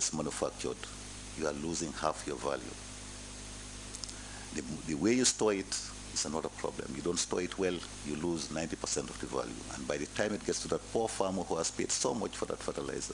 it's manufactured, you are losing half your value. The way you store it is another problem. You don't store it well, you lose 90% of the value. And by the time it gets to that poor farmer who has paid so much for that fertilizer,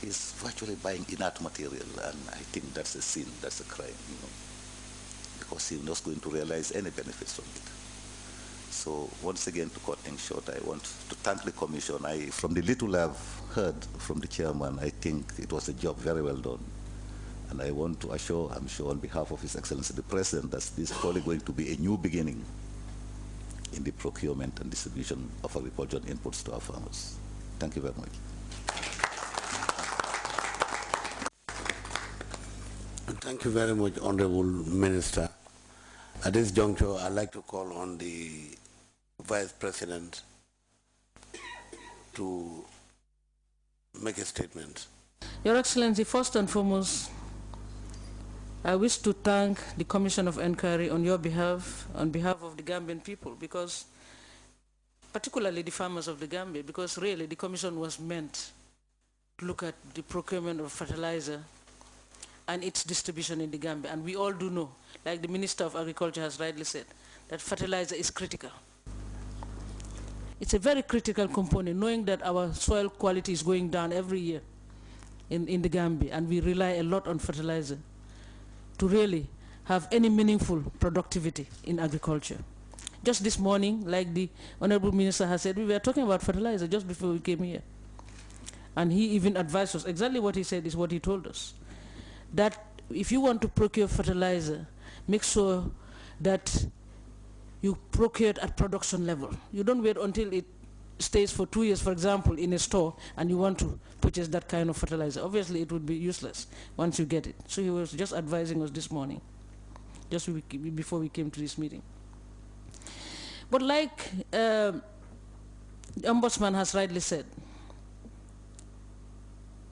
he's virtually buying inert material. And I think that's a sin, that's a crime, you know, because he's not going to realize any benefits from it. So once again, to cut things short, I want to thank the Commission. From the little I've heard from the chairman, I think it was a job very well done. And I want to assure, I'm sure on behalf of His Excellency the President, that this is probably going to be a new beginning in the procurement and distribution of agricultural inputs to our farmers. Thank you very much. Thank you very much, Honorable Minister. At this juncture, I'd like to call on the Vice President to make a statement. Your Excellency, first and foremost, I wish to thank the Commission of Inquiry on your behalf, on behalf of the Gambian people, because, particularly the farmers of the Gambia, because really the Commission was meant to look at the procurement of fertilizer and its distribution in the Gambia. And we all do know, like the Minister of Agriculture has rightly said, that fertilizer is critical. It's a very critical component, knowing that our soil quality is going down every year in the Gambia, and we rely a lot on fertilizer to really have any meaningful productivity in agriculture. Just this morning, like the Honorable Minister has said, we were talking about fertilizer just before we came here. And he even advised us, exactly what he said is what he told us, that if you want to procure fertilizer, make sure that you procure it at production level. You don't wait until it stays for 2 years, for example, in a store, and you want to purchase that kind of fertilizer. Obviously, it would be useless once you get it. So he was just advising us this morning, just before we came to this meeting. But like the Ombudsman has rightly said,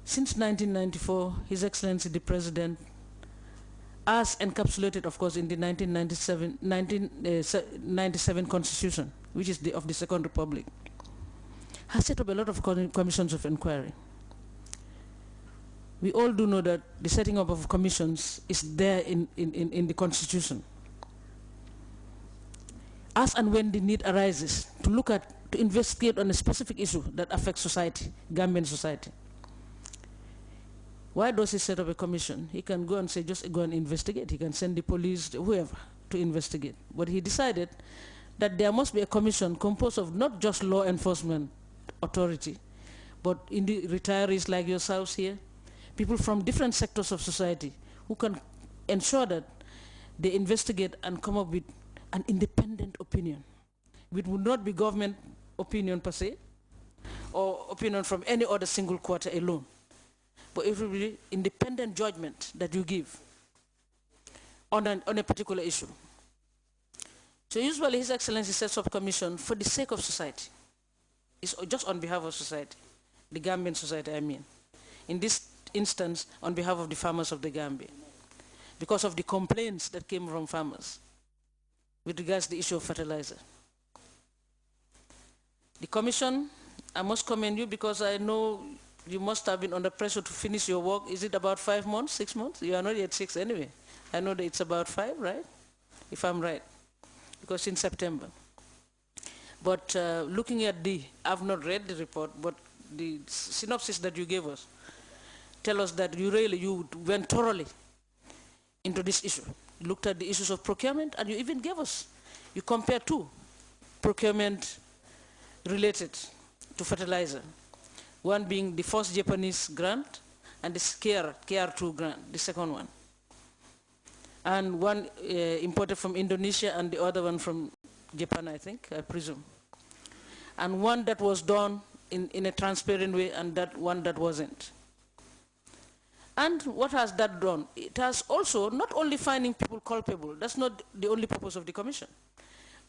since 1994, His Excellency the President, as encapsulated, of course, in the 1997 Constitution, which is of the Second Republic, has set up a lot of commissions of inquiry. We all do know that the setting up of commissions is there in the Constitution. As and when the need arises to investigate on a specific issue that affects society, Gambian society, why does he set up a commission? He can go and say, just go and investigate. He can send the police, whoever, to investigate. But he decided that there must be a commission composed of not just law enforcement authority, but in the retirees like yourselves here, people from different sectors of society who can ensure that they investigate and come up with an independent opinion. It would not be government opinion per se, or opinion from any other single quarter alone, but it will be independent judgment that you give on a particular issue. So usually His Excellency sets up commission for the sake of society. It's just on behalf of society, the Gambian society, I mean. In this instance, on behalf of the farmers of the Gambia, because of the complaints that came from farmers with regards to the issue of fertilizer. The commission, I must commend you because I know you must have been under pressure to finish your work. Is it about 5 months, 6 months? You are not yet 6 anyway. I know that it's about 5, right? If I'm right, because in September. But looking at I've not read the report, but the synopsis that you gave us tell us that you went thoroughly into this issue. You looked at the issues of procurement, and you even gave us, you compared two procurement related to fertilizer. One being the first Japanese grant, and the KR2 grant, the second one. And one imported from Indonesia, and the other one from Japan, I think, I presume. And one that was done in a transparent way, and that one that wasn't. And what has that done? It has also not only finding people culpable, that's not the only purpose of the commission,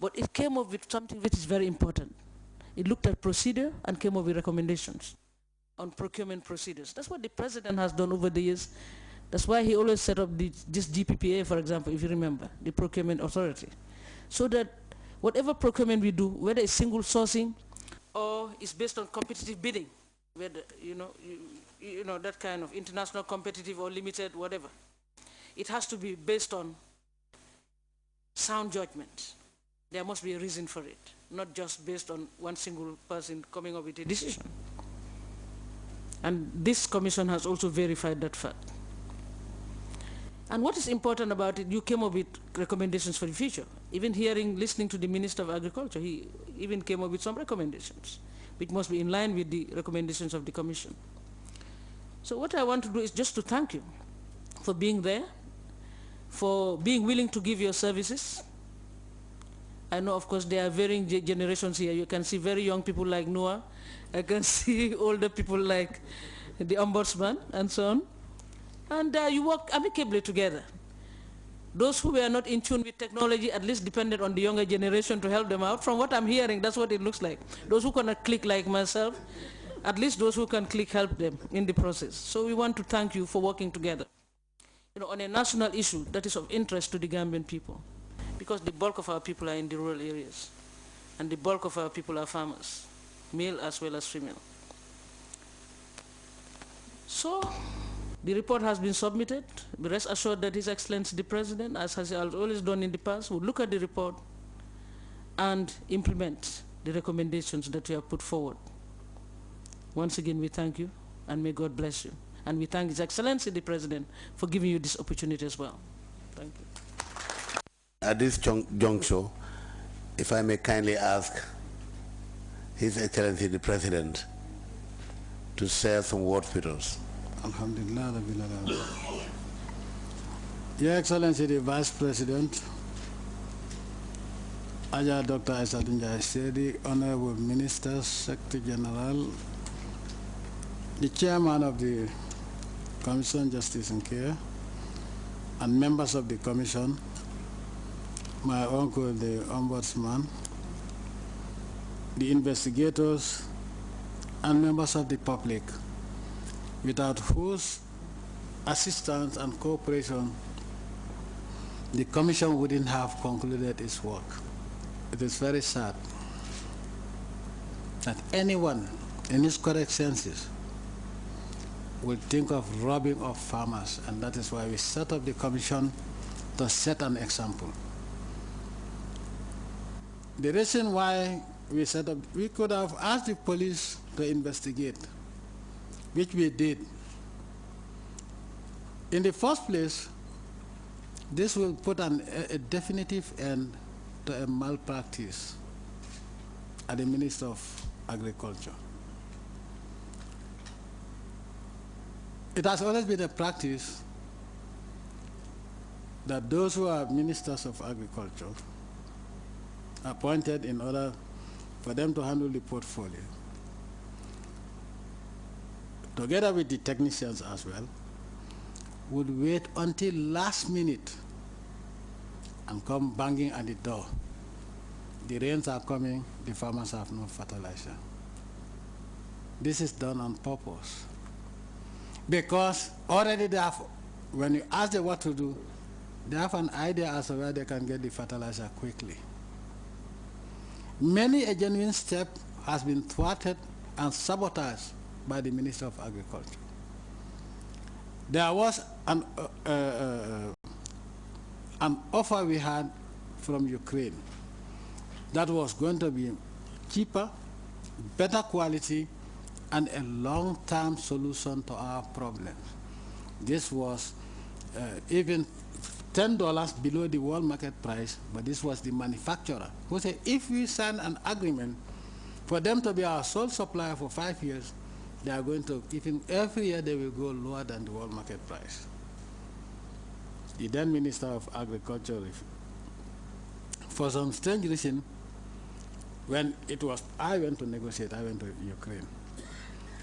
but it came up with something which is very important. It looked at procedure and came up with recommendations on procurement procedures. That's what the president has done over the years. That's why he always set up this GPPA, for example, if you remember, the procurement authority, so that whatever procurement we do, whether it's single sourcing or it's based on competitive bidding, where that kind of international competitive or limited, whatever. It has to be based on sound judgment. There must be a reason for it, not just based on one single person coming up with a decision. And this commission has also verified that fact. And what is important about it, you came up with recommendations for the future. Even listening to the Minister of Agriculture, he even came up with some recommendations, which must be in line with the recommendations of the commission. So what I want to do is just to thank you for being there, for being willing to give your services. I know, of course, there are varying generations here. You can see very young people like Noah. I can see older people like the Ombudsman and so on. And you work amicably together. Those who were not in tune with technology at least depended on the younger generation to help them out. From what I'm hearing, that's what it looks like. Those who cannot click like myself, at least those who can click help them in the process. So we want to thank you for working together on a national issue that is of interest to the Gambian people, because the bulk of our people are in the rural areas, and the bulk of our people are farmers, male as well as female. So the report has been submitted. Be rest assured that His Excellency the President, as has always done in the past, will look at the report and implement the recommendations that we have put forward. Once again, we thank you, and may God bless you. And we thank His Excellency the President for giving you this opportunity as well. Thank you. At this juncture, if I may kindly ask His Excellency the President to share some words with us. Alhamdulillah. Your Excellency the Vice President, Aja Dr. Asadunja Sedi, Honorable Ministers, Secretary General, the Chairman of the Commission Justice and Care, and members of the Commission, my uncle the Ombudsman, the investigators, and members of the public, without whose assistance and cooperation the Commission wouldn't have concluded its work. It is very sad that anyone in his correct senses will think of robbing of farmers, and that is why we set up the Commission to set an example. The reason why we set up, we could have asked the police to investigate, which we did. In the first place, this will put a definitive end to a malpractice at the Minister of Agriculture. It has always been a practice that those who are ministers of agriculture appointed in order for them to handle the portfolio, together with the technicians as well, would wait until last minute and come banging at the door. The rains are coming, the farmers have no fertilizer. This is done on purpose, because already they have, when you ask them what to do, they have an idea as to where they can get the fertilizer quickly. Many a genuine step has been thwarted and sabotaged by the Minister of Agriculture. There was an offer we had from Ukraine that was going to be cheaper, better quality, and a long-term solution to our problems. This was even $10 below the world market price, but this was the manufacturer who said if we sign an agreement for them to be our sole supplier for 5 years, they are going to, even every year they will go lower than the world market price. The then Minister of Agriculture, for some strange reason, when it was, I went to negotiate, I went to Ukraine.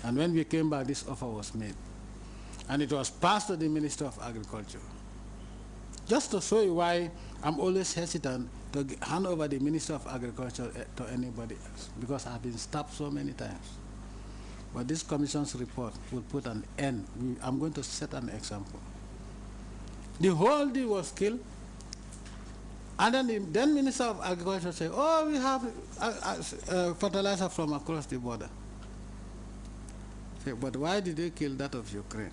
And when we came back, this offer was made. And it was passed to the Minister of Agriculture. Just to show you why I'm always hesitant to hand over the Minister of Agriculture to anybody else, because I've been stopped so many times. But this Commission's report will put an end. I'm going to set an example. The whole deal was killed. And then the then Minister of Agriculture said, oh, we have fertilizer from across the border. But why did they kill that of Ukraine?